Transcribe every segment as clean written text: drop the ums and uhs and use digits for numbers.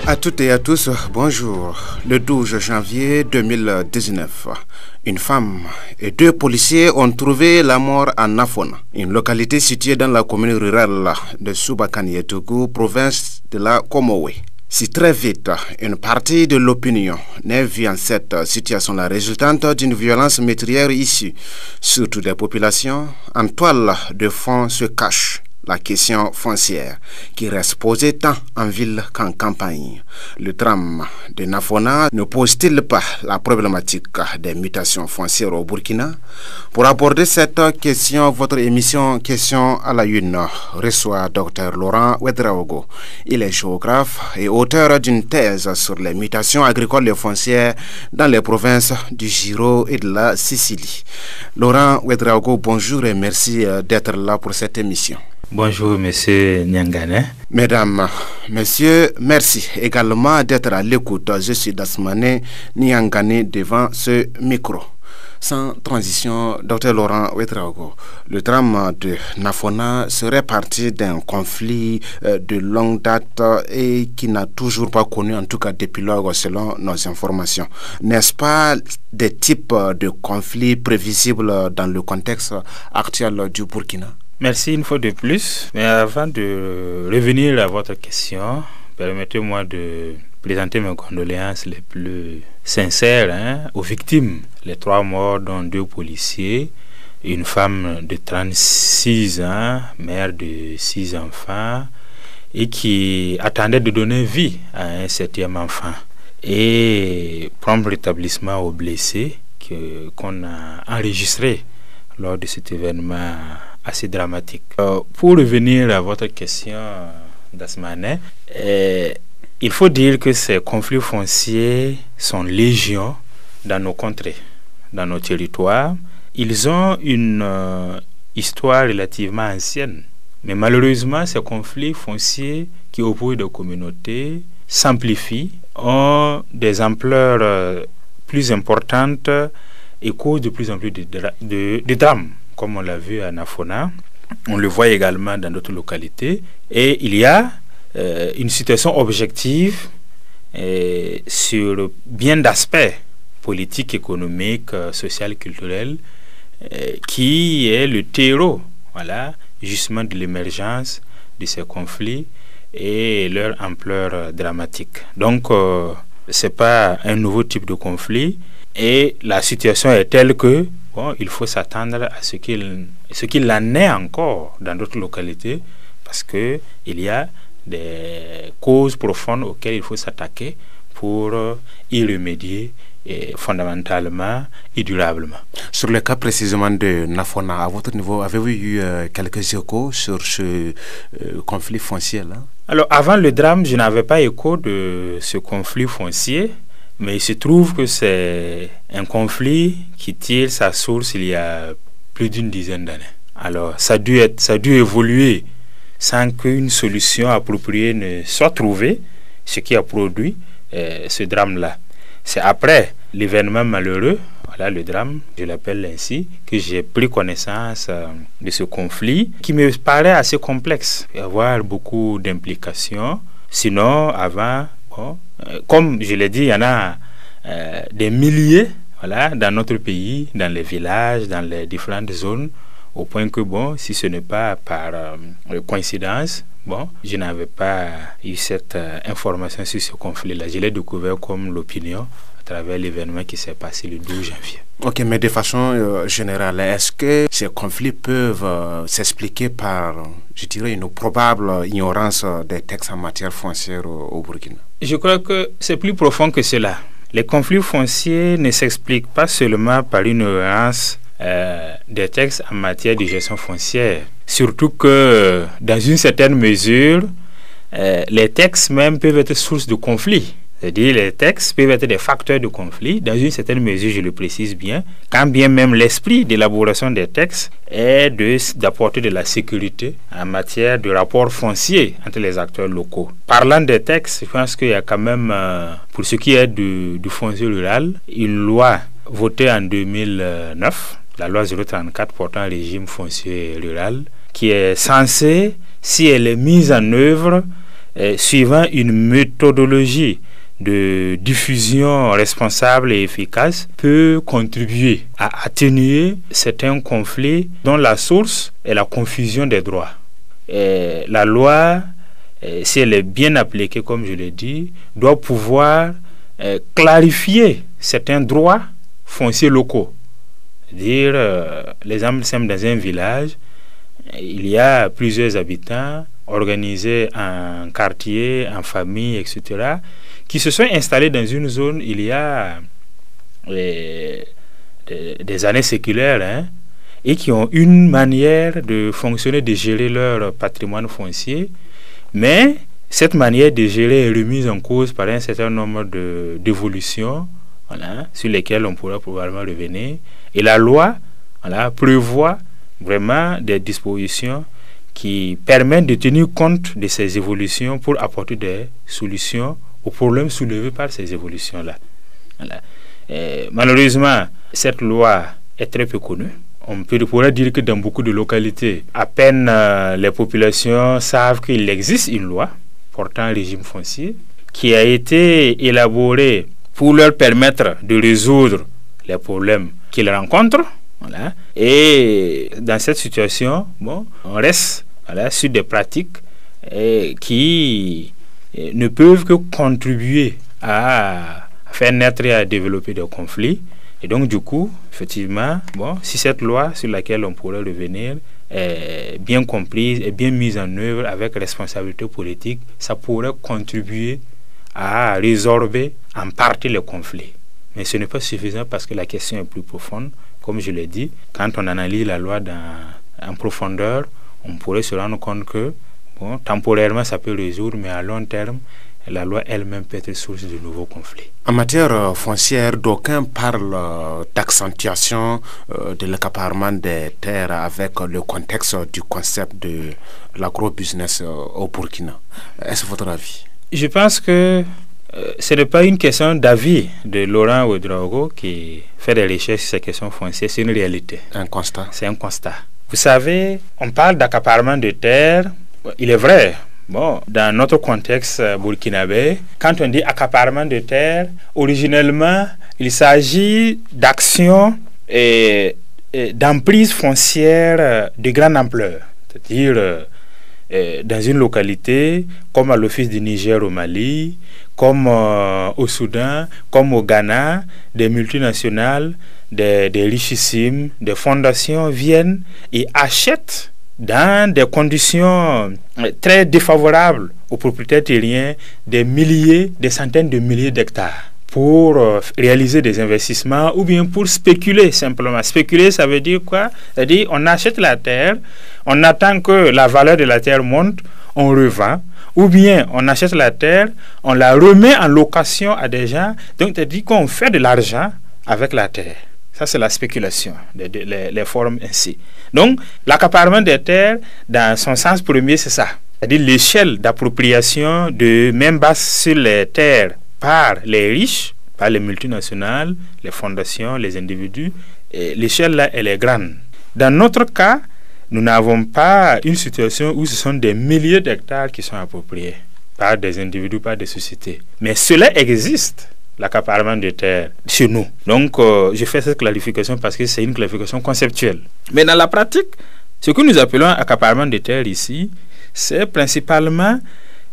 À toutes et à tous, bonjour. Le 12 janvier 2019, une femme et deux policiers ont trouvé la mort à Nafona, une localité située dans la commune rurale de Soubakani-Yetougou, province de la Komowe. Si très vite, une partie de l'opinion n'est vue en cette situation la résultante d'une violence meurtrière issue, surtout des populations, en toile de fond se cache la question foncière, qui reste posée tant en ville qu'en campagne. Le drame de Nafona ne pose-t-il pas la problématique des mutations foncières au Burkina? Pour aborder cette question, votre émission Question à la Une reçoit Dr Laurent Ouedraogo. Il est géographe et auteur d'une thèse sur les mutations agricoles et foncières dans les provinces du Giro et de la Sicile. Laurent Ouedraogo, bonjour et merci d'être là pour cette émission. Bonjour, monsieur Nyangane. Mesdames, messieurs, merci également d'être à l'écoute. Je suis Dasmane Nyangane devant ce micro. Sans transition, Dr Laurent Ouedraogo, le drame de Nafona serait parti d'un conflit de longue date et qui n'a toujours pas connu, en tout cas d'épilogue selon nos informations. N'est-ce pas des types de conflits prévisibles dans le contexte actuel du Burkina? Merci une fois de plus. Mais avant de revenir à votre question, permettez-moi de présenter mes condoléances les plus sincères aux victimes. Les 3 morts, dont 2 policiers, une femme de 36 ans, mère de 6 enfants, et qui attendait de donner vie à un 7e enfant. Et prompt rétablissement aux blessés qu'on a enregistré lors de cet événement assez dramatique. Pour revenir à votre question, Dasmane, il faut dire que ces conflits fonciers sont légion dans nos contrées, dans nos territoires. Ils ont une histoire relativement ancienne. Mais malheureusement, ces conflits fonciers qui opposent des communautés s'amplifient, ont des ampleurs plus importantes et causent de plus en plus de drames, comme on l'a vu à Nafona. On le voit également dans d'autres localités. Et il y a une situation objective sur bien d'aspects politiques, économiques, sociaux, culturels, qui est le terreau, justement de l'émergence de ces conflits et leur ampleur dramatique. Donc, ce n'est pas un nouveau type de conflit et la situation est telle que il faut s'attendre à ce qu'il en ait encore dans d'autres localités parce qu'il y a des causes profondes auxquelles il faut s'attaquer pour y remédier fondamentalement et durablement. Sur le cas précisément de Nafona, à votre niveau, avez-vous eu quelques échos sur ce conflit foncier-là? Alors, avant le drame, je n'avais pas écho de ce conflit foncier, mais il se trouve que c'est un conflit qui tire sa source il y a plus d'une dizaine d'années. Alors, ça a dû évoluer sans qu'une solution appropriée ne soit trouvée, ce qui a produit ce drame-là. C'est après l'événement malheureux, le drame, je l'appelle ainsi, que j'ai pris connaissance de ce conflit qui me paraît assez complexe, et avoir beaucoup d'implications. Sinon, avant, comme je l'ai dit, il y en a des milliers dans notre pays, dans les villages, dans les différentes zones, au point que, si ce n'est pas par coïncidence, je n'avais pas eu cette information sur ce conflit-là. Je l'ai découvert comme l'opinion à travers l'événement qui s'est passé le 12 janvier. Ok, mais de façon générale, est-ce que ces conflits peuvent s'expliquer par, je dirais, une probable ignorance des textes en matière foncière au Burkina? Je crois que c'est plus profond que cela. Les conflits fonciers ne s'expliquent pas seulement par une ignorance des textes en matière de gestion foncière. Surtout que, dans une certaine mesure, les textes même peuvent être source de conflits. C'est-à-dire les textes peuvent être des facteurs de conflit, dans une certaine mesure, je le précise bien, quand bien même l'esprit d'élaboration des textes est d'apporter de la sécurité en matière de rapports fonciers entre les acteurs locaux. Parlant des textes, je pense qu'il y a quand même, pour ce qui est du foncier rural, une loi votée en 2009, la loi 034 portant un régime foncier rural, qui est censée, si elle est mise en œuvre, suivant une méthodologie de diffusion responsable et efficace, peut contribuer à atténuer certains conflits dont la source est la confusion des droits. Et la loi, si elle est bien appliquée, comme je l'ai dit, doit pouvoir clarifier certains droits fonciers locaux. C'est-à-dire, l'exemple simple, dans un village, il y a plusieurs habitants organisés en quartier, en famille, etc., qui se sont installés dans une zone il y a des années séculaires, hein, et qui ont une manière de fonctionner, de gérer leur patrimoine foncier, mais cette manière de gérer est remise en cause par un certain nombre d'évolutions, voilà, sur lesquelles on pourra probablement revenir. Et la loi, voilà, prévoit vraiment des dispositions qui permettent de tenir compte de ces évolutions pour apporter des solutions aux problèmes soulevés par ces évolutions-là. Voilà. Malheureusement, cette loi est très peu connue. On pourrait dire que dans beaucoup de localités, à peine les populations savent qu'il existe une loi portant un régime foncier qui a été élaborée pour leur permettre de résoudre les problèmes qu'ils rencontrent. Voilà. Et dans cette situation, bon, on reste, voilà, sur des pratiques qui ne peuvent que contribuer à faire naître et à développer des conflits. Et donc, du coup, effectivement, bon, si cette loi sur laquelle on pourrait revenir est bien comprise et bien mise en œuvre avec responsabilité politique, ça pourrait contribuer à résorber en partie les conflits. Mais ce n'est pas suffisant parce que la question est plus profonde. Comme je l'ai dit, quand on analyse la loi en profondeur, on pourrait se rendre compte que bon, temporairement, ça peut résoudre, mais à long terme, la loi elle-même peut être source de nouveaux conflits. En matière foncière, d'aucuns parlent d'accentuation de l'accaparement des terres avec le contexte du concept de l'agro-business au Burkina. Est-ce votre avis? Je pense que ce n'est pas une question d'avis de Laurent Ouedraogo qui fait des recherches sur ces questions foncières, c'est une réalité. Un constat. C'est un constat. Vous savez, on parle d'accaparement de terres. Il est vrai, bon, dans notre contexte burkinabé, quand on dit accaparement de terres, originellement, il s'agit d'actions et d'emprises foncières de grande ampleur. C'est-à-dire, dans une localité, comme à l'Office du Niger au Mali, comme au Soudan, comme au Ghana, des multinationales, des richissimes, des fondations viennent et achètent dans des conditions très défavorables aux propriétaires terriens des milliers, des centaines de milliers d'hectares pour réaliser des investissements ou bien pour spéculer simplement. Spéculer, ça veut dire quoi? C'est-à-dire on achète la terre, on attend que la valeur de la terre monte, on revend, ou bien on achète la terre, on la remet en location à des gens, donc c'est-à-dire qu'on fait de l'argent avec la terre. Ça, c'est la spéculation, les formes ainsi. Donc, l'accaparement des terres, dans son sens premier, c'est ça. C'est-à-dire l'échelle d'appropriation de même base sur les terres par les riches, par les multinationales, les fondations, les individus. L'échelle là, elle est grande. Dans notre cas, nous n'avons pas une situation où ce sont des milliers d'hectares qui sont appropriés par des individus, par des sociétés. Mais cela existe, l'accaparement de terres, chez nous. Donc, je fais cette clarification parce que c'est une clarification conceptuelle. Mais dans la pratique, ce que nous appelons accaparement de terres ici, c'est principalement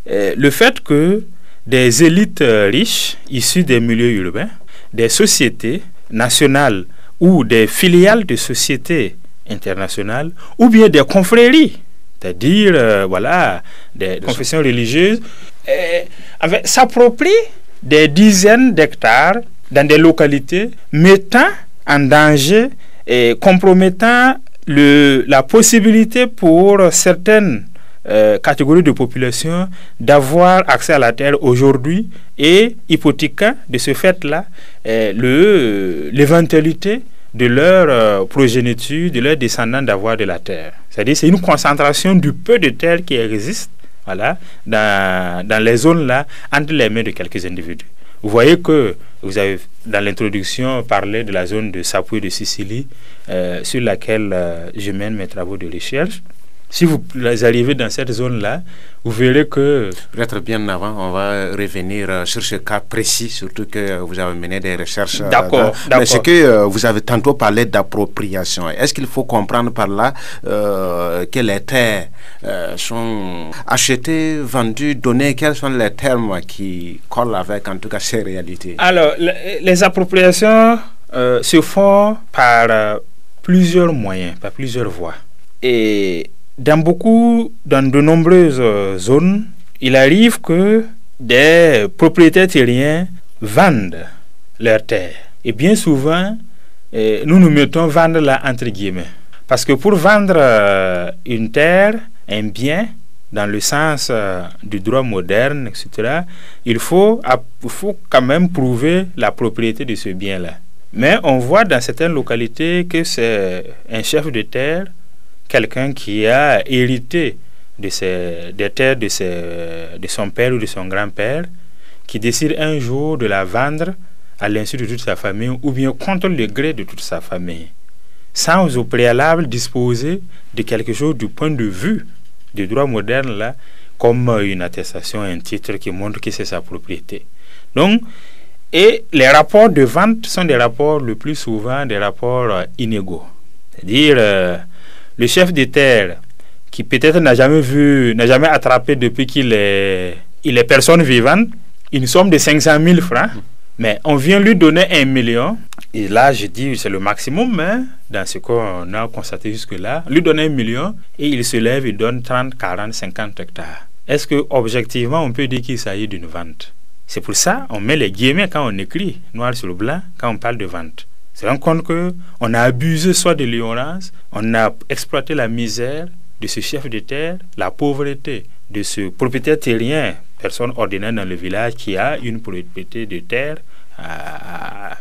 le fait que des élites riches, issues des milieux urbains, des sociétés nationales ou des filiales de sociétés internationales, ou bien des confréries, c'est-à-dire voilà, des confessions religieuses, s'approprient des dizaines d'hectares dans des localités mettant en danger et compromettant la possibilité pour certaines catégories de population d'avoir accès à la terre aujourd'hui et hypothéquant de ce fait-là l'éventualité de leur progéniture, de leurs descendants d'avoir de la terre. C'est-à-dire c'est une concentration du peu de terre qui existe, voilà, dans les zones-là, entre les mains de quelques individus. Vous voyez que vous avez, dans l'introduction, parlé de la zone de Sapoui de Sicile, sur laquelle je mène mes travaux de recherche. Si vous arrivez dans cette zone-là, vous verrez que... Peut-être bien avant, on va revenir sur ce cas précis, surtout que vous avez mené des recherches. D'accord. Mais ce que vous avez tantôt parlé d'appropriation, est-ce qu'il faut comprendre par là que les terres sont achetées, vendues, données? Quels sont les termes qui collent avec, en tout cas, ces réalités? Alors, les appropriations se font par plusieurs moyens, par plusieurs voies. Et dans de nombreuses zones, il arrive que des propriétaires terriens vendent leurs terres. Et bien souvent, nous mettons vendre là entre guillemets. Parce que pour vendre une terre, un bien, dans le sens du droit moderne, etc., il faut quand même prouver la propriété de ce bien-là. Mais on voit dans certaines localités que c'est un chef de terre, quelqu'un qui a hérité des terres de son père ou de son grand-père, qui décide un jour de la vendre à l'insu de toute sa famille ou bien contre le gré de toute sa famille, sans au préalable disposer de quelque chose du point de vue du droit moderne, là, comme une attestation, un titre qui montre que c'est sa propriété. Donc, et les rapports de vente sont des rapports le plus souvent des rapports inégaux. C'est-à-dire, le chef de terre, qui peut-être n'a jamais attrapé depuis qu'il est personne vivante, une somme de 500 000 francs, mais on vient lui donner 1 million, et là je dis c'est le maximum, hein, dans ce qu'on a constaté jusque-là, lui donner 1 million, et il se lève et donne 30, 40, 50 hectares. Est-ce que objectivement on peut dire qu'il s'agit d'une vente? C'est pour ça on met les guillemets quand on écrit, noir sur blanc, quand on parle de vente. C'est un compte qu'on a abusé soit de l'ignorance, on a exploité la misère de ce chef de terre, la pauvreté de ce propriétaire terrien, personne ordinaire dans le village qui a une propriété de terre à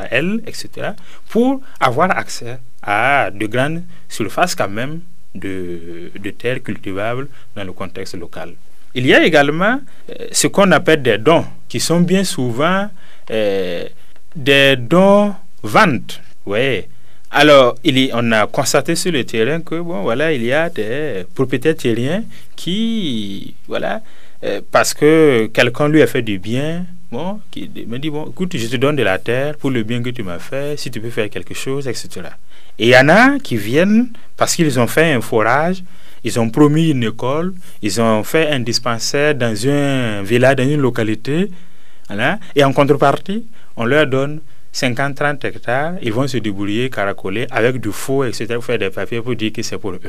elle, etc., pour avoir accès à de grandes surfaces quand même de terres cultivables dans le contexte local. Il y a également ce qu'on appelle des dons, qui sont bien souvent des dons vente. Oui. Alors, on a constaté sur le terrain que, bon, voilà, il y a des propriétaires terriens qui, voilà, parce que quelqu'un lui a fait du bien, bon, qui me dit, bon, écoute, je te donne de la terre pour le bien que tu m'as fait, si tu peux faire quelque chose, etc. Et il y en a qui viennent parce qu'ils ont fait un forage, ils ont promis une école, ils ont fait un dispensaire dans un village, dans une localité, voilà, et en contrepartie, on leur donne 50-30 hectares, ils vont se débrouiller, caracoler avec du faux, etc., pour faire des papiers pour dire que c'est pour eux.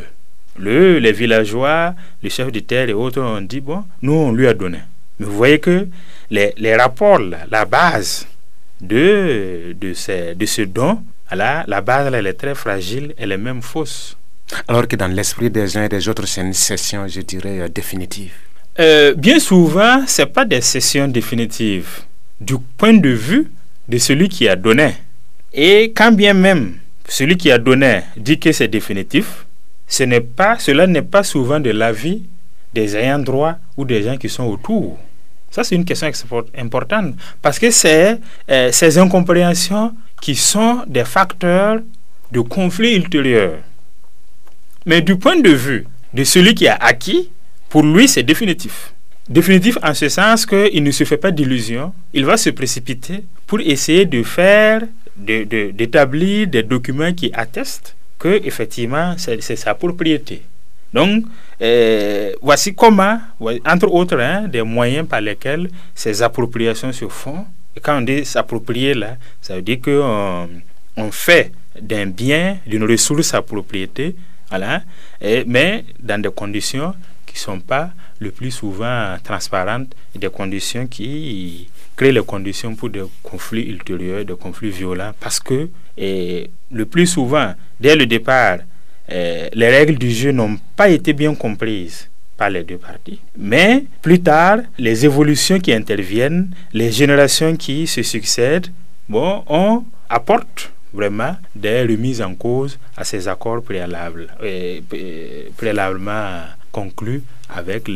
Les villageois, les chefs de terre et autres ont dit, bon, nous on lui a donné. Mais vous voyez que les rapports, là, la base de ce don, là, la base là, elle est très fragile, elle est même fausse. Alors que dans l'esprit des uns et des autres, c'est une cession, je dirais, définitive. Bien souvent, ce n'est pas des cessions définitives. Du point de vue de celui qui a donné. Et quand bien même celui qui a donné dit que c'est définitif, cela n'est pas souvent de l'avis des ayants droit ou des gens qui sont autour. Ça, c'est une question importante parce que c'est ces incompréhensions qui sont des facteurs de conflit ultérieur. Mais du point de vue de celui qui a acquis, pour lui, c'est définitif. Définitif en ce sens qu'il ne se fait pas d'illusions, il va se précipiter pour essayer d'établir des documents qui attestent que effectivement c'est sa propriété. Donc voici comment, entre autres, des moyens par lesquels ces appropriations se font. Et quand on dit s'approprier là, ça veut dire qu'on fait d'un bien, d'une ressource sa propriété, voilà, mais dans des conditions qui ne sont pas le plus souvent transparentes, et des conditions qui créent les conditions pour des conflits ultérieurs, des conflits violents, parce que le plus souvent, dès le départ, les règles du jeu n'ont pas été bien comprises par les deux parties. Mais plus tard, les évolutions qui interviennent, les générations qui se succèdent, bon, on apporte vraiment des remises en cause à ces accords préalablement conclus avec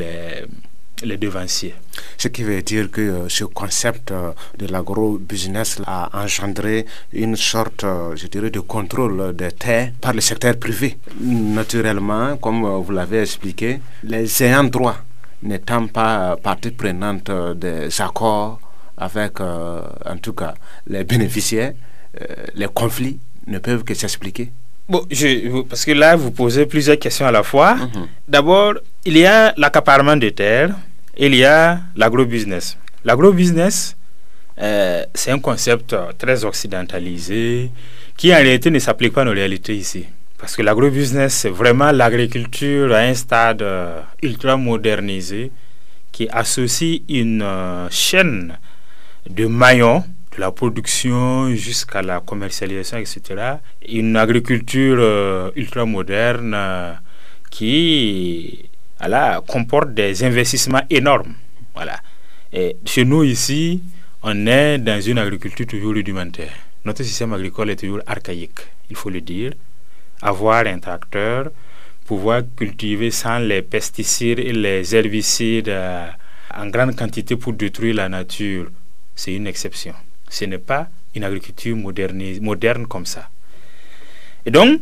les devanciers. Ce qui veut dire que ce concept de l'agro-business a engendré une sorte, je dirais, de contrôle des terres par le secteur privé. Naturellement, comme vous l'avez expliqué, les ayants droit n'étant pas partie prenante des accords avec, en tout cas, les bénéficiaires, les conflits ne peuvent que s'expliquer. Bon, parce que là, vous posez plusieurs questions à la fois. D'abord, il y a l'accaparement des terres, il y a l'agro-business. L'agro-business, c'est un concept très occidentalisé qui en réalité ne s'applique pas à nos réalités ici. Parce que l'agro-business, c'est vraiment l'agriculture à un stade ultra modernisé qui associe une chaîne de maillons, de la production jusqu'à la commercialisation, etc. Une agriculture ultra moderne qui comporte des investissements énormes. Voilà. Et chez nous ici, on est dans une agriculture toujours rudimentaire. Notre système agricole est toujours archaïque, il faut le dire. Avoir un tracteur, pouvoir cultiver sans les pesticides et les herbicides en grande quantité pour détruire la nature, c'est une exception. Ce n'est pas une agriculture moderne comme ça. Et donc,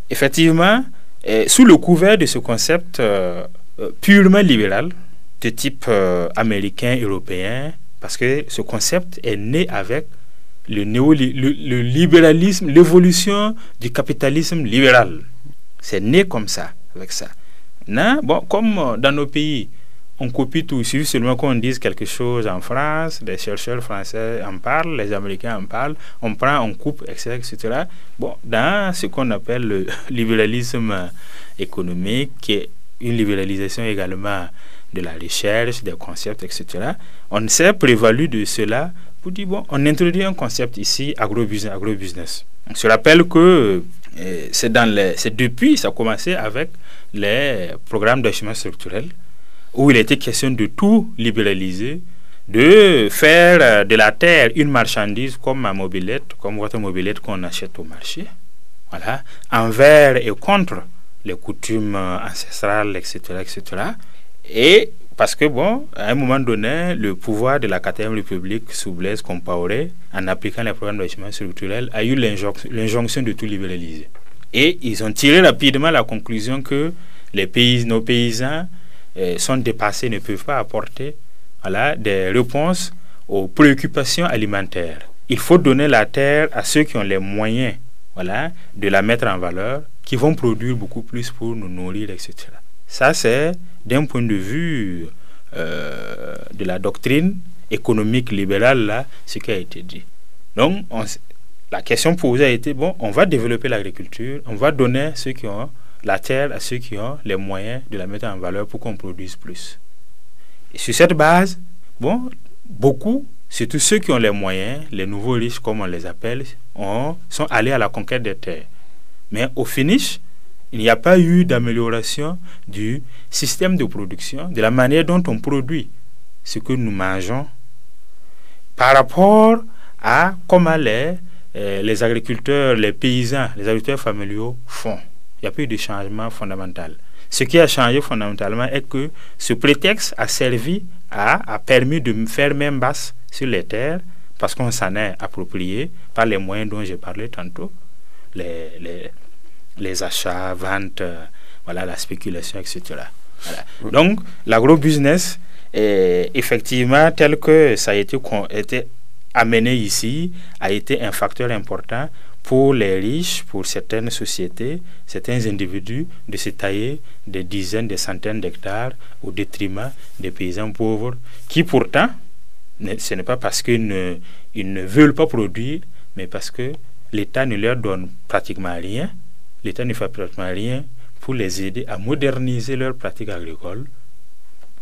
effectivement, sous le couvert de ce concept purement libéral, de type américain, européen, parce que ce concept est né avec le libéralisme, l'évolution du capitalisme libéral. C'est né comme ça, avec ça. Non? Bon, comme dans nos pays, on copie tout. Il suffit seulement qu'on dise quelque chose en France, les chercheurs français en parlent, les Américains en parlent, on prend, on coupe, etc., etc. Bon, dans ce qu'on appelle le libéralisme économique, qui est une libéralisation également de la recherche, des concepts, etc., on s'est prévalu de cela pour dire, bon, on introduit un concept ici, agro-business. On se rappelle que c'est depuis, ça a commencé avec les programmes d'achèvement structurel, où il était question de tout libéraliser, de faire de la terre une marchandise comme ma mobilette, comme votre mobilette qu'on achète au marché, voilà, envers et contre les coutumes ancestrales, etc., etc. Et parce que, bon, à un moment donné, le pouvoir de la 4e République sous Blaise Compaoré, en appliquant les programmes d'achèvement structurel, a eu l'injonction de tout libéraliser. Et ils ont tiré rapidement la conclusion que nos paysans sont dépassés, ne peuvent pas apporter des réponses aux préoccupations alimentaires. Il faut donner la terre à ceux qui ont les moyens de la mettre en valeur, qui vont produire beaucoup plus pour nous nourrir, etc. Ça, c'est d'un point de vue de la doctrine économique libérale, là, ce qui a été dit. Donc, la question posée a été, bon, on va développer l'agriculture, on va donner ceux qui ont la terre à ceux qui ont les moyens de la mettre en valeur pour qu'on produise plus. Et sur cette base, bon, beaucoup, surtout ceux qui ont les moyens, les nouveaux riches comme on les appelle, sont allés à la conquête des terres. Mais au finish, il n'y a pas eu d'amélioration du système de production, de la manière dont on produit ce que nous mangeons par rapport à comment les agriculteurs, les paysans, les agriculteurs familiaux font. Il n'y a pas eu de changement fondamental. Ce qui a changé fondamentalement est que ce prétexte a permis de faire main basse sur les terres parce qu'on s'en est approprié par les moyens dont j'ai parlé tantôt, les achats, ventes, la spéculation, etc. Voilà. Donc, l'agro-business, effectivement, tel que ça a été amené ici, a été un facteur important pour les riches, pour certaines sociétés, certains individus, de se tailler des dizaines, des centaines d'hectares au détriment des paysans pauvres, qui pourtant, ce n'est pas parce qu'ils ne veulent pas produire, mais parce que l'État ne leur donne pratiquement rien. L'État ne fait pratiquement rien pour les aider à moderniser leurs pratiques agricoles.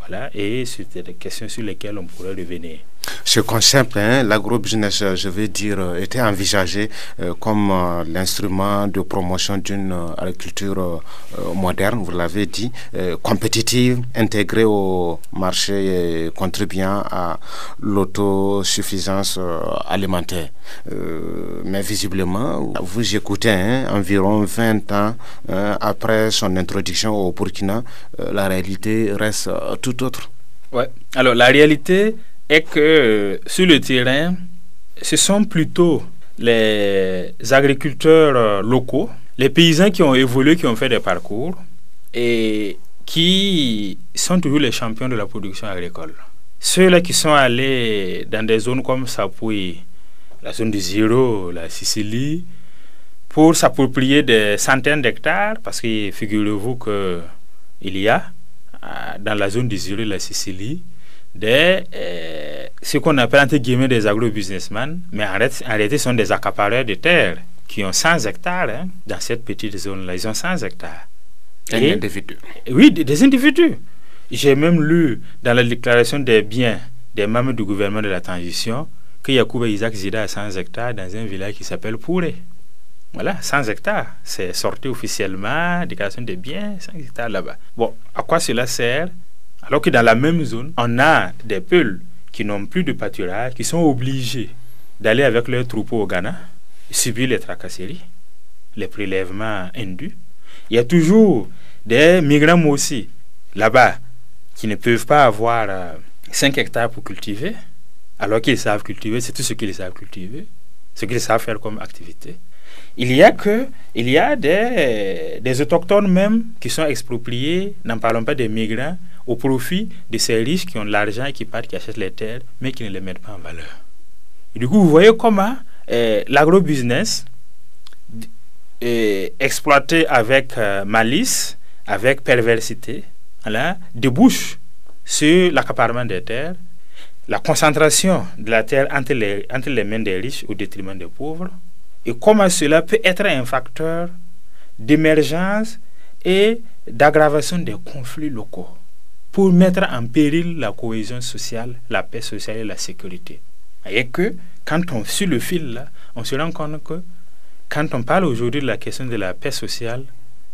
Voilà, et c'était des questions sur lesquelles on pourrait revenir. Ce concept, l'agro-business, je veux dire, était envisagé comme l'instrument de promotion d'une agriculture moderne, vous l'avez dit, compétitive, intégrée au marché et contribuant à l'autosuffisance alimentaire. Mais visiblement, vous écoutez, environ 20 ans après son introduction au Burkina, la réalité reste tout autre. Ouais. Alors, la réalité est que sur le terrain, ce sont plutôt les agriculteurs locaux, les paysans qui ont évolué, qui ont fait des parcours et qui sont toujours les champions de la production agricole. Ceux-là qui sont allés dans des zones comme Sapui, la zone du Zéro, la Sicile, pour s'approprier des centaines d'hectares, parce que figurez-vous qu'il y a dans la zone du Zéro, la Sicile, ce qu'on appelle entre guillemets des agro-businessmen, mais en réalité, ce sont des accapareurs de terre qui ont 100 hectares dans cette petite zone-là. Ils ont 100 hectares. Des individus. Oui, des individus. J'ai même lu dans la déclaration des biens des membres du gouvernement de la transition que Yacouba Isaac Zida a 100 hectares dans un village qui s'appelle Pouré. Voilà, 100 hectares. C'est sorti officiellement, déclaration des biens, 100 hectares là-bas. Bon, à quoi cela sert? Alors que dans la même zone, on a des peuples qui n'ont plus de pâturage, qui sont obligés d'aller avec leurs troupeaux au Ghana, subir les tracasseries, les prélèvements indus. Il y a toujours des migrants aussi, là-bas, qui ne peuvent pas avoir 5 hectares pour cultiver, alors qu'ils savent cultiver, c'est tout ce qu'ils savent cultiver, ce qu'ils savent faire comme activité. Il y a des autochtones même qui sont expropriés, n'en parlons pas des migrants, au profit de ces riches qui ont de l'argent et qui partent, qui achètent les terres, mais qui ne les mettent pas en valeur. Et du coup, vous voyez comment l'agro-business, exploité avec malice, avec perversité, voilà, débouche sur l'accaparement des terres, la concentration de la terre entre les mains des riches au détriment des pauvres, et comment cela peut être un facteur d'émergence et d'aggravation des conflits locaux pour mettre en péril la cohésion sociale, la paix sociale et la sécurité. Et que, quand on suit le fil là, on se rend compte que quand on parle aujourd'hui de la question de la paix sociale,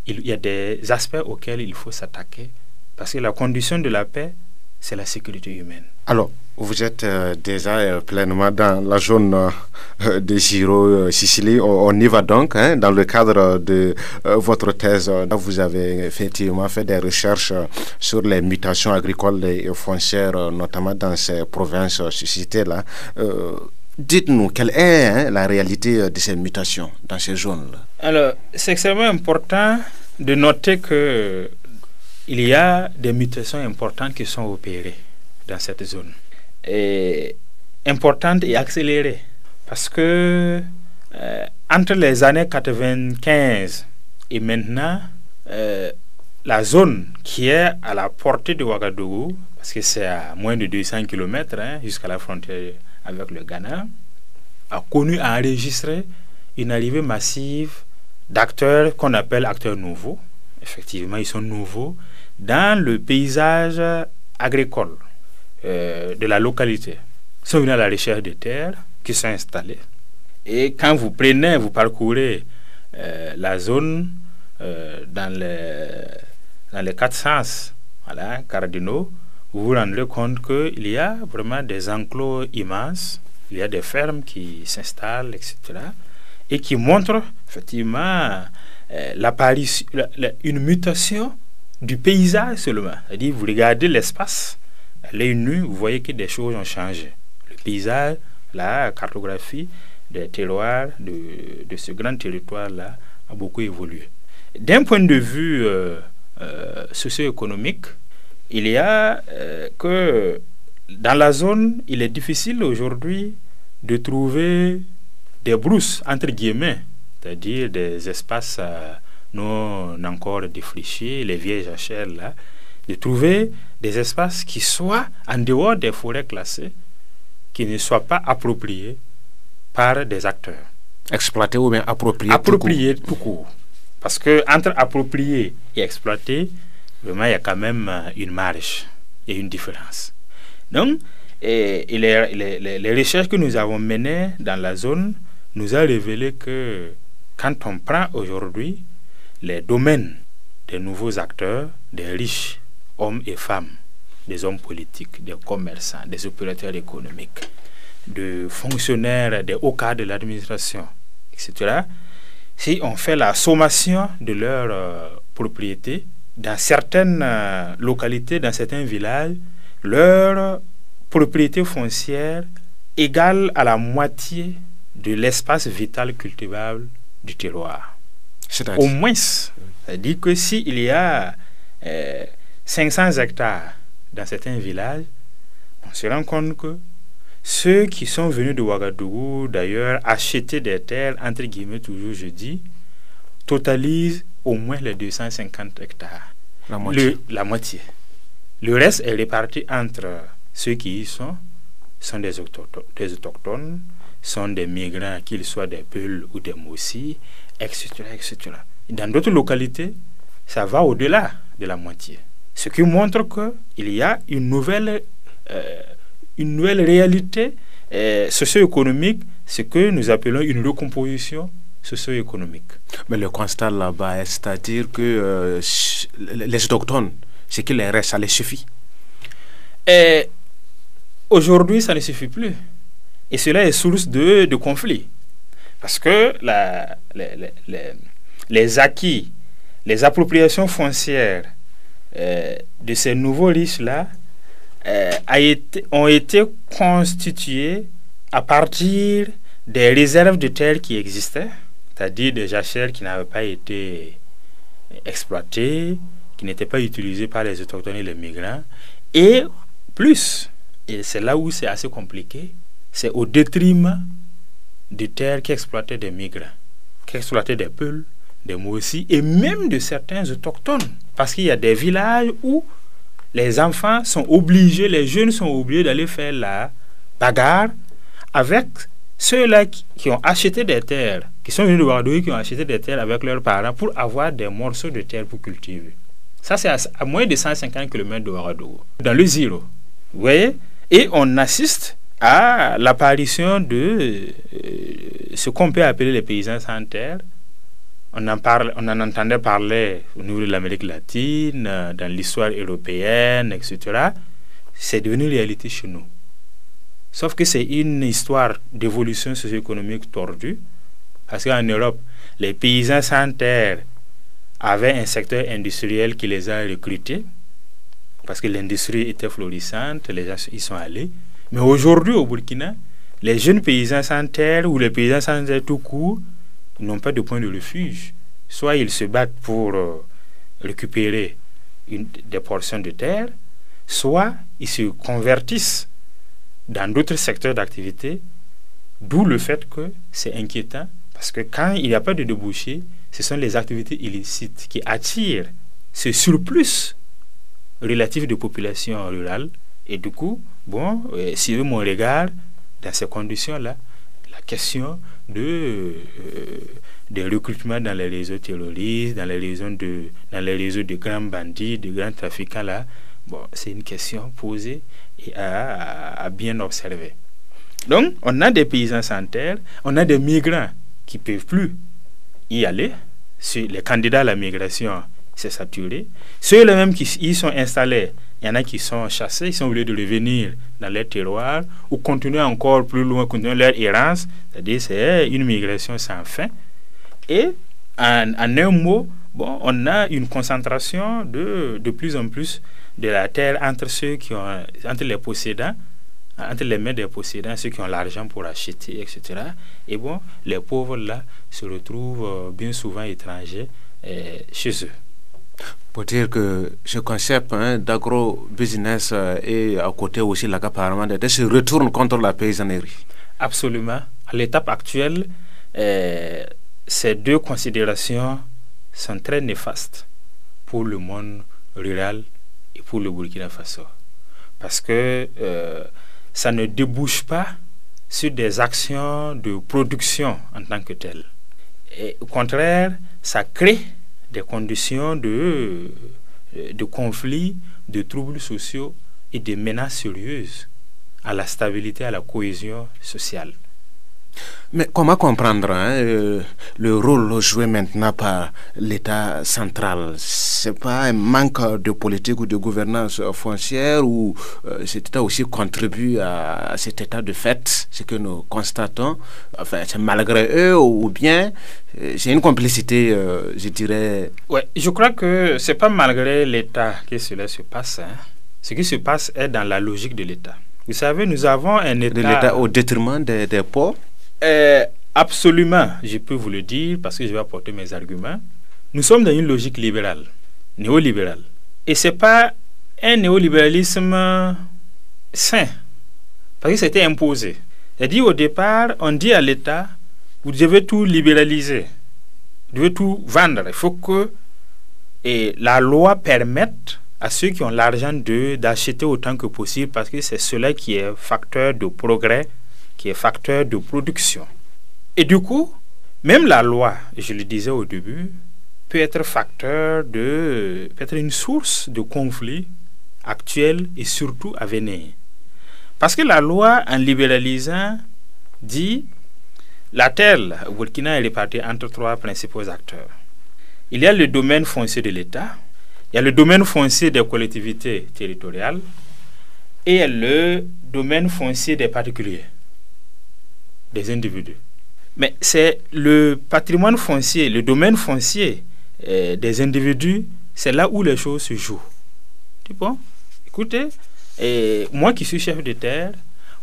il y a des aspects auxquels il faut s'attaquer parce que la condition de la paix, c'est la sécurité humaine. Alors, vous êtes déjà pleinement dans la zone de Giro, Sicile. On y va donc. Dans le cadre de votre thèse, vous avez effectivement fait des recherches sur les mutations agricoles et foncières, notamment dans ces provinces citées-là. Dites-nous, quelle est la réalité de ces mutations dans ces zones-là? Alors, c'est extrêmement important de noter que il y a des mutations importantes qui sont opérées dans cette zone. Et importantes et accélérées. Parce que entre les années 95 et maintenant, la zone qui est à la portée de Ouagadougou, parce que c'est à moins de 200 km jusqu'à la frontière avec le Ghana, a enregistré une arrivée massive d'acteurs qu'on appelle acteurs nouveaux. Effectivement, ils sont nouveaux dans le paysage agricole de la localité. Ils sont venus à la recherche des terres qui sont installées. Et quand vous parcourez la zone dans les 4 sens cardinaux, vous vous rendrez compte qu'il y a vraiment des enclos immenses, il y a des fermes qui s'installent, etc. Et qui montrent effectivement l'apparition, une mutation du paysage seulement. C'est-à-dire, vous regardez l'espace, à l'œil nu, vous voyez que des choses ont changé. Le paysage, la cartographie des terroirs de ce grand territoire-là a beaucoup évolué. D'un point de vue socio-économique, il y a que dans la zone, il est difficile aujourd'hui de trouver des brousses, entre guillemets, c'est-à-dire des espaces non encore défrichés, les vieilles jachères là, de trouver des espaces qui soient en dehors des forêts classées, qui ne soient pas appropriés par des acteurs. Exploiter ou bien approprier? Approprier tout court. Parce que entre approprier et exploiter, vraiment, il y a quand même une marge et une différence. Donc, les recherches que nous avons menées dans la zone nous a révélé que quand on prend aujourd'hui les domaines des nouveaux acteurs, des riches, hommes et femmes, des hommes politiques, des commerçants, des opérateurs économiques, de fonctionnaires, des hauts cadres de l'administration, etc., si on fait la sommation de leurs propriétés, dans certaines localités, dans certains villages, leur propriété foncière égale à la moitié de l'espace vital cultivable du terroir. Au moins, c'est-à-dire que s'il y a 500 hectares dans certains villages, on se rend compte que ceux qui sont venus de Ouagadougou, d'ailleurs, acheter des terres, entre guillemets, toujours je dis, totalisent au moins les 250 hectares. La moitié. Le reste est réparti entre ceux qui y sont des autochtones, sont des migrants, qu'ils soient des Peuls ou des Mossi, etc., etc. Dans d'autres localités, ça va au-delà de la moitié. Ce qui montre qu'il y a une nouvelle réalité socio-économique, ce que nous appelons une recomposition socio-économique. Mais le constat là-bas, c'est-à-dire que les autochtones, ce qui les reste, ça les suffit? Aujourd'hui, ça ne suffit plus. Et cela est source de conflits. Parce que les acquis, les appropriations foncières de ces nouveaux riches-là ont été constituées à partir des réserves de terre qui existaient, c'est-à-dire des jachères qui n'avaient pas été exploitées, qui n'étaient pas utilisées par les autochtones et les migrants, et plus, et c'est là où c'est assez compliqué, c'est au détriment de terres qui exploitaient des migrants, qui exploitaient des Peuls, des Mossi et même de certains autochtones. Parce qu'il y a des villages où les enfants sont obligés, les jeunes sont obligés d'aller faire la bagarre avec ceux-là qui ont acheté des terres, qui sont venus de Ouagadougou, qui ont acheté des terres avec leurs parents pour avoir des morceaux de terre pour cultiver. Ça, c'est à moins de 150 km de Ouagadougou, dans le Ziro. Vous voyez? Et on assiste à l'apparition de ce qu'on peut appeler les paysans sans terre. On en entendait parler au niveau de l'Amérique latine, dans l'histoire européenne, etc. C'est devenu réalité chez nous. Sauf que c'est une histoire d'évolution socio-économique tordue. Parce qu'en Europe, les paysans sans terre avaient un secteur industriel qui les a recrutés. Parce que l'industrie était florissante, les gens y sont allés. Mais aujourd'hui, au Burkina, les jeunes paysans sans terre ou les paysans sans terre tout court n'ont pas de point de refuge. Soit ils se battent pour récupérer des portions de terre, soit ils se convertissent dans d'autres secteurs d'activité, d'où le fait que c'est inquiétant, parce que quand il n'y a pas de débouchés, ce sont les activités illicites qui attirent ce surplus relatif de population rurale. Et du coup, bon, si mon regard, dans ces conditions-là, la question des recrutements dans les réseaux terroristes, dans les réseaux de grands bandits, de grands trafiquants, là, bon, c'est une question posée et à bien observer. Donc, on a des paysans sans terre, on a des migrants qui ne peuvent plus y aller. Les candidats à la migration, c'est saturé. Ceux-là même qui y sont installés, il y en a qui sont chassés, ils sont obligés de revenir dans leur terroir ou continuer encore plus loin, continuer leur errance. C'est-à-dire c'est une migration sans fin. Et en un mot, bon, on a une concentration de plus en plus de la terre entre les possédants, entre les mains des possédants, ceux qui ont l'argent pour acheter, etc. Et bon, les pauvres là se retrouvent bien souvent étrangers chez eux. Pour dire que ce concept d'agro-business est à côté aussi l'accaparement des terres se retourne contre la paysannerie. Absolument. À l'étape actuelle, ces deux considérations sont très néfastes pour le monde rural et pour le Burkina Faso. Parce que ça ne débouche pas sur des actions de production en tant que telles. Et au contraire, ça crée des conditions de conflits, de troubles sociaux et de menaces sérieuses à la stabilité, à la cohésion sociale. Mais comment comprendre le rôle joué maintenant par l'État central? C'est pas un manque de politique ou de gouvernance foncière ou cet État aussi contribue à cet état de fait, ce que nous constatons? Enfin, c'est malgré eux ou bien c'est une complicité, je dirais. Ouais, je crois que c'est pas malgré l'État que cela se passe. ce qui se passe est dans la logique de l'État. Vous savez, nous avons un État... De l'État au détriment des pauvres? Absolument, je peux vous le dire parce que je vais apporter mes arguments. Nous sommes dans une logique libérale, néolibérale. Et ce n'est pas un néolibéralisme sain, parce que c'était imposé. C'est-à-dire au départ, on dit à l'État, vous devez tout libéraliser, vous devez tout vendre. Il faut que la loi permette à ceux qui ont l'argent d'acheter autant que possible, parce que c'est cela qui est facteur de progrès, qui est facteur de production. Et du coup, même la loi, je le disais au début, peut être peut être une source de conflits actuels et surtout à venir. Parce que la loi, en libéralisant, dit la terre au Burkina est répartie entre 3 principaux acteurs. Il y a le domaine foncier de l'État, il y a le domaine foncier des collectivités territoriales et il y a le domaine foncier des particuliers, des individus. Mais c'est le patrimoine foncier, le domaine foncier des individus, c'est là où les choses se jouent. Tu vois? Écoutez, moi qui suis chef de terre,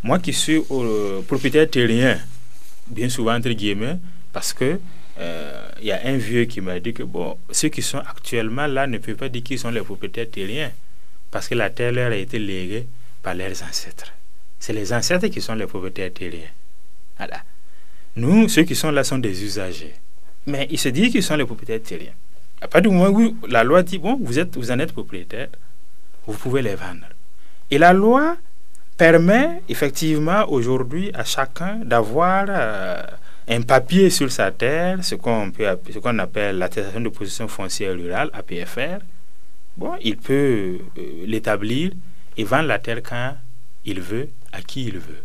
moi qui suis propriétaire terrien, bien souvent entre guillemets, parce que y a un vieux qui m'a dit que bon, ceux qui sont actuellement là ne peuvent pas dire qu'ils sont les propriétaires terriens, parce que la terre leur a été léguée par leurs ancêtres. C'est les ancêtres qui sont les propriétaires terriens. Voilà. Nous, ceux qui sont là sont des usagers. Mais ils se disent qu'ils sont les propriétaires terriens. À partir du moment où la loi dit, bon, vous en êtes propriétaire, vous pouvez les vendre. Et la loi permet effectivement aujourd'hui à chacun d'avoir un papier sur sa terre, ce qu'on appelle l'attestation de possession foncière rurale, APFR. Bon, il peut l'établir et vendre la terre quand il veut, à qui il veut.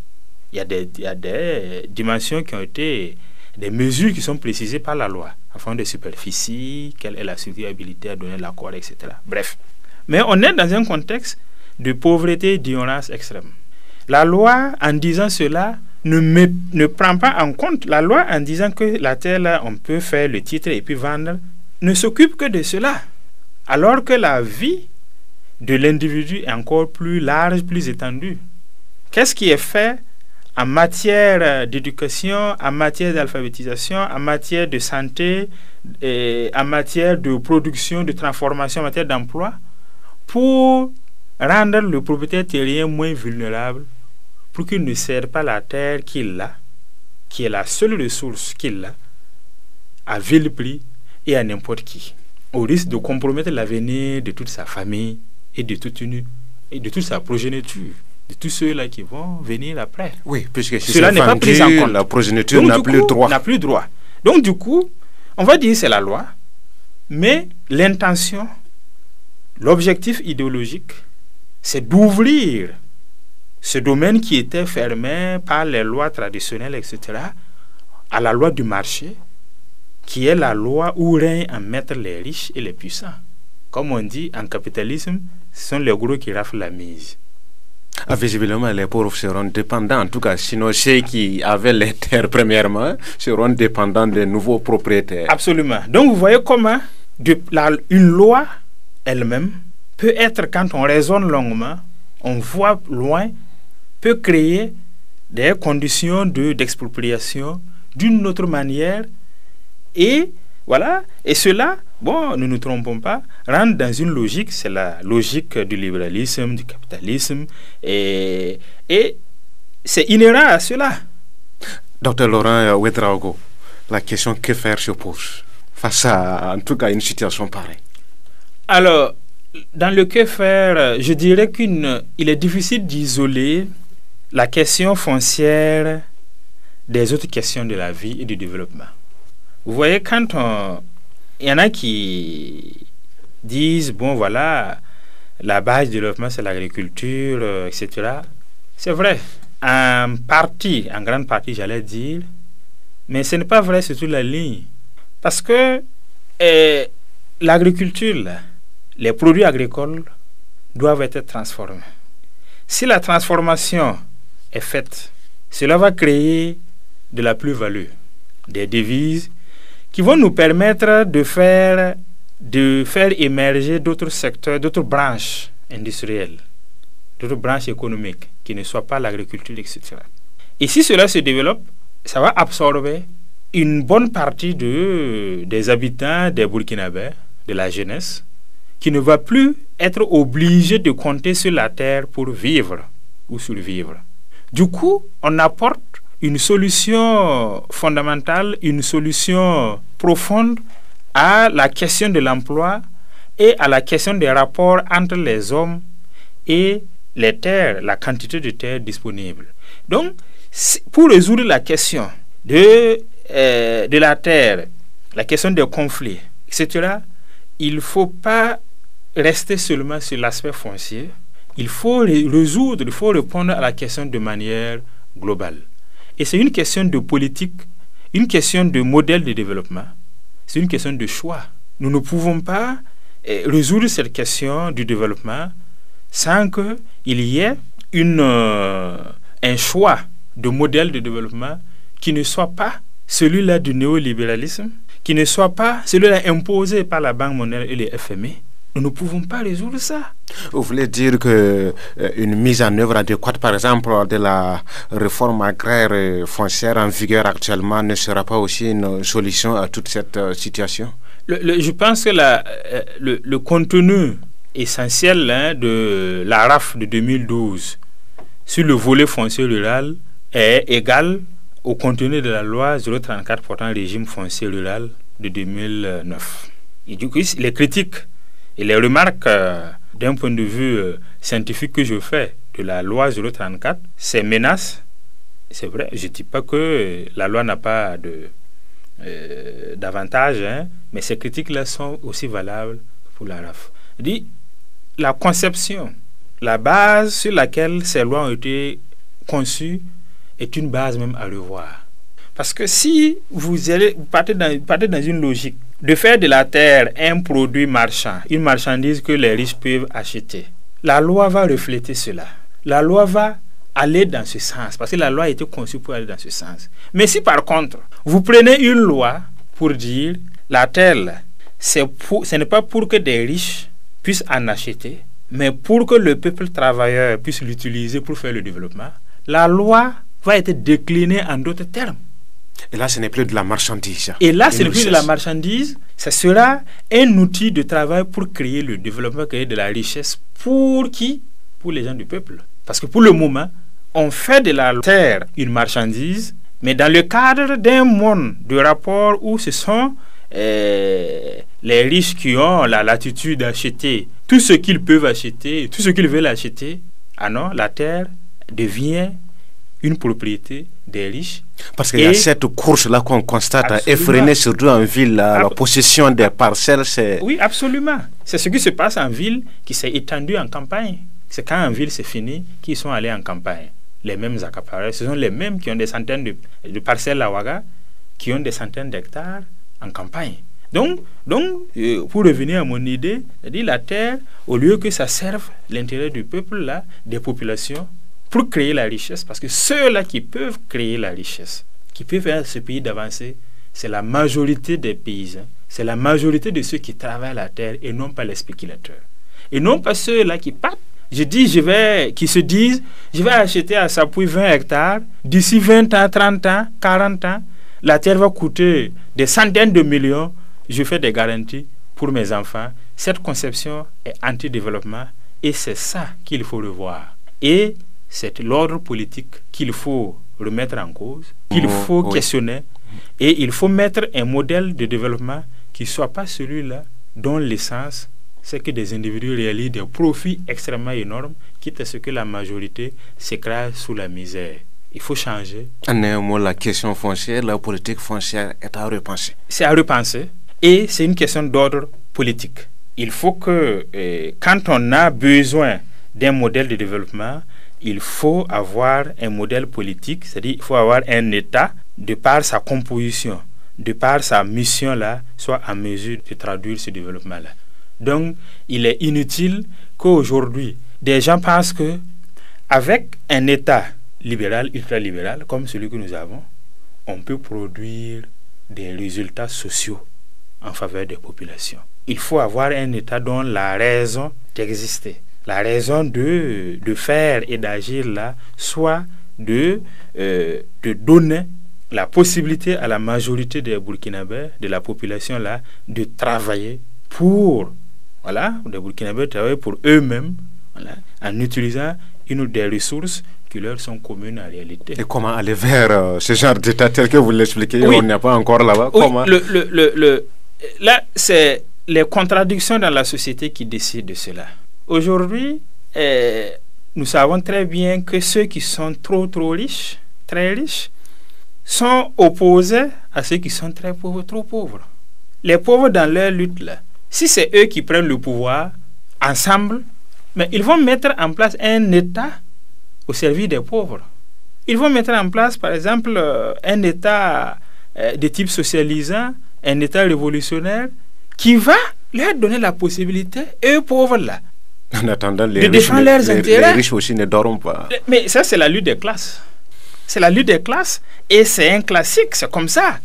Il y a des dimensions qui ont été, des mesures qui sont précisées par la loi, afin de superficie, quelle est la susceptibilité à donner l'accord, etc. Bref. Mais on est dans un contexte de pauvreté et d'ignorance extrême. La loi, en disant cela, ne prend pas en compte, la loi en disant que la terre, là, on peut faire le titre et puis vendre, ne s'occupe que de cela. Alors que la vie de l'individu est encore plus large, plus étendue. Qu'est-ce qui est fait en matière d'éducation, en matière d'alphabétisation, en matière de santé, et en matière de production, de transformation, en matière d'emploi, pour rendre le propriétaire terrien moins vulnérable, pour qu'il ne cède pas la terre qu'il a, qui est la seule ressource qu'il a, à vil prix et à n'importe qui, au risque de compromettre l'avenir de toute sa famille et de toute sa progéniture, de tous ceux-là qui vont venir après. Oui, puisque si cela n'est pas pris en compte. La progéniture n'a plus droit. Donc du coup, on va dire que c'est la loi, mais l'intention, l'objectif idéologique, c'est d'ouvrir ce domaine qui était fermé par les lois traditionnelles, etc., à la loi du marché, qui est la loi où règnent en maître les riches et les puissants. Comme on dit, en capitalisme, ce sont les gros qui raflent la mise. Ah, visiblement, les pauvres seront dépendants. En tout cas, sinon, ceux qui avaient les terres premièrement seront dépendants des nouveaux propriétaires. Absolument. Donc, vous voyez comment une loi elle-même peut être, quand on raisonne longuement, on voit loin, peut créer des conditions d'expropriation d'une autre manière. Et voilà. Et cela, bon, ne nous trompons pas, rentre dans une logique, c'est la logique du libéralisme, du capitalisme, et c'est inhérent à cela. Docteur Laurent Ouedraogo, la question que faire se pose face à, en tout cas, une situation pareille. Alors, dans le que faire, je dirais qu'il est difficile d'isoler la question foncière des autres questions de la vie et du développement. Vous voyez, quand il y en a qui disent, bon voilà, la base du développement c'est l'agriculture, etc. C'est vrai, en grande partie j'allais dire, mais ce n'est pas vrai sur toute la ligne. Parce que l'agriculture, les produits agricoles doivent être transformés. Si la transformation est faite, cela va créer de la plus-value, des devises qui vont nous permettre de faire émerger d'autres secteurs, d'autres branches industrielles. d'autres branches économiques qui ne soient pas l'agriculture, etc. Et si cela se développe, ça va absorber une bonne partie des habitants des Burkinabés, de la jeunesse, qui ne va plus être obligé de compter sur la terre pour vivre ou survivre. Du coup, on apporte une solution fondamentale, une solution profonde à la question de l'emploi et à la question des rapports entre les hommes et les terres, la quantité de terres disponibles. Donc, pour résoudre la question de la terre, la question des conflits, etc., il ne faut pas rester seulement sur l'aspect foncier. Il faut résoudre, il faut répondre à la question de manière globale. Et c'est une question de politique, une question de modèle de développement, c'est une question de choix. Nous ne pouvons pas résoudre cette question du développement sans qu'il y ait un choix de modèle de développement qui ne soit pas celui-là du néolibéralisme, qui ne soit pas celui-là imposé par la Banque mondiale et les FMI. Nous ne pouvons pas résoudre ça. Vous voulez dire qu'une mise en œuvre adéquate, par exemple, de la réforme agraire et foncière en vigueur actuellement ne sera pas aussi une solution à toute cette situation? Je pense que le contenu essentiel de la RAF de 2012 sur le volet foncier rural est égal au contenu de la loi 034 portant régime foncier rural de 2009. Et du coup, les critiques et les remarques d'un point de vue scientifique que je fais de la loi 034, ces menaces, c'est vrai, je ne dis pas que la loi n'a pas d'avantage, mais ces critiques-là sont aussi valables pour la RAF. La conception, la base sur laquelle ces lois ont été conçues est une base même à revoir. Parce que si vous partez dans une logique de faire de la terre un produit marchand, une marchandise que les riches peuvent acheter, la loi va refléter cela. La loi va aller dans ce sens, parce que la loi a été conçue pour aller dans ce sens. Mais si par contre, vous prenez une loi pour dire la terre, ce n'est pas pour que des riches puissent en acheter, mais pour que le peuple travailleur puisse l'utiliser pour faire le développement, la loi va être déclinée en d'autres termes. Et là, ce n'est plus de la marchandise. Et là, ce n'est plus de la marchandise. Ce sera un outil de travail pour créer le développement, créer de la richesse. Pour qui? Pour les gens du peuple. Parce que pour le moment, on fait de la terre une marchandise, mais dans le cadre d'un monde de rapport où ce sont les riches qui ont la latitude d'acheter tout ce qu'ils peuvent acheter, tout ce qu'ils veulent acheter. Ah non, la terre devient une propriété des riches. Parce qu'il y a cette course-là qu'on constate effrénée, surtout en ville, la possession des parcelles. Oui, absolument. C'est ce qui se passe en ville qui s'est étendu en campagne. C'est quand en ville c'est fini qu'ils sont allés en campagne. Les mêmes accapareurs, ce sont les mêmes qui ont des centaines de parcelles à Ouaga, qui ont des centaines d'hectares en campagne. Donc, pour revenir à mon idée, c'est-à-dire la terre, au lieu que ça serve l'intérêt du peuple, là, des populations, pour créer la richesse, parce que ceux-là qui peuvent créer la richesse, qui peuvent faire ce pays d'avancer, c'est la majorité des paysans, c'est la majorité de ceux qui travaillent la terre et non pas les spéculateurs. Et non pas ceux-là qui partent, qui se disent, je vais acheter à Sapoui 20 hectares, d'ici 20 ans, 30 ans, 40 ans, la terre va coûter des centaines de millions, je fais des garanties pour mes enfants. Cette conception est anti-développement et c'est ça qu'il faut revoir. Et c'est l'ordre politique qu'il faut remettre en cause, qu'il faut questionner, et il faut mettre un modèle de développement qui ne soit pas celui-là dont l'essence, c'est que des individus réalisent des profits extrêmement énormes, quitte à ce que la majorité s'écrase sous la misère. Il faut changer. En un mot, la question foncière, la politique foncière est à repenser. C'est à repenser, et c'est une question d'ordre politique. Il faut que, quand on a besoin d'un modèle de développement, il faut avoir un modèle politique, c'est-à-dire il faut avoir un État, de par sa composition, de par sa mission-là, soit en mesure de traduire ce développement-là. Donc, il est inutile qu'aujourd'hui, des gens pensent que avec un État libéral, ultralibéral, comme celui que nous avons, on peut produire des résultats sociaux en faveur des populations. Il faut avoir un État dont la raison d'exister, la raison de faire et d'agir là soit de donner la possibilité à la majorité des Burkinabés, de la population là, de travailler pour, voilà, des Burkinabés travailler pour eux-mêmes, voilà, en utilisant une ou des ressources qui leur sont communes en réalité. Et comment aller vers ce genre d'état tel que vous l'expliquez? Oui. On n'est pas encore là-bas. Oui, Comment? Là, c'est les contradictions dans la société qui décident de cela. Aujourd'hui, nous savons très bien que ceux qui sont trop riches, très riches, sont opposés à ceux qui sont très pauvres, trop pauvres. Les pauvres dans leur lutte là, si c'est eux qui prennent le pouvoir ensemble, mais ils vont mettre en place un État au service des pauvres. Ils vont mettre en place, par exemple, un État de type socialisant, un État révolutionnaire, qui va leur donner la possibilité, eux pauvres là, En attendant, de défendre leurs intérêts. Les riches aussi ne dorment pas. Mais ça, c'est la lutte des classes. C'est la lutte des classes et c'est un classique, c'est comme ça.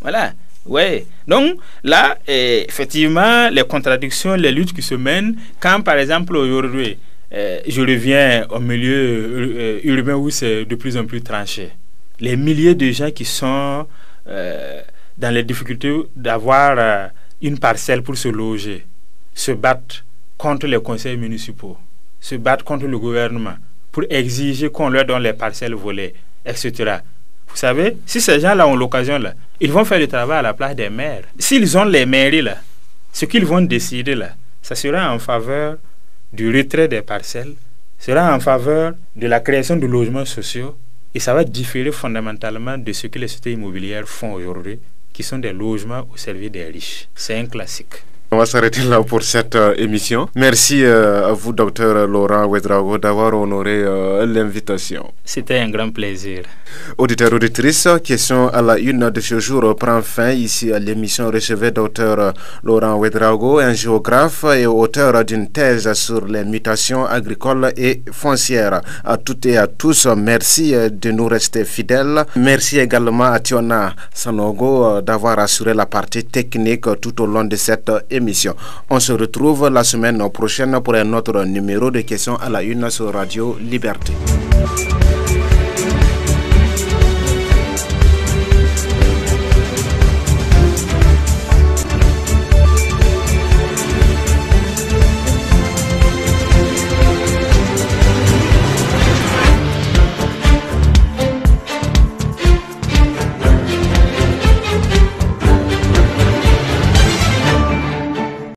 Voilà. Ouais. Donc là, effectivement, les contradictions, les luttes qui se mènent, quand par exemple aujourd'hui, je reviens au milieu urbain où c'est de plus en plus tranché. Les milliers de gens qui sont dans les difficultés d'avoir une parcelle pour se loger, se battent contre les conseils municipaux, se battent contre le gouvernement pour exiger qu'on leur donne les parcelles volées, etc. Vous savez, si ces gens-là ont l'occasion, là, ils vont faire le travail à la place des maires. S'ils ont les mairies, là, ce qu'ils vont décider, là, ça sera en faveur du retrait des parcelles, sera en faveur de la création de logements sociaux, et ça va différer fondamentalement de ce que les sociétés immobilières font aujourd'hui, qui sont des logements au service des riches. C'est un classique. On va s'arrêter là pour cette émission. Merci à vous, Dr Laurent Ouédraogo, d'avoir honoré l'invitation. C'était un grand plaisir. Auditeurs, auditrices, question à la une de ce jour prend fin ici à l'émission. Recevez Dr Laurent Ouédraogo, un géographe et auteur d'une thèse sur les mutations agricoles et foncières. À toutes et à tous, merci de nous rester fidèles. Merci également à Tiona Sanogo d'avoir assuré la partie technique tout au long de cette émission. On se retrouve la semaine prochaine pour un autre numéro de questions à la une sur Radio Liberté.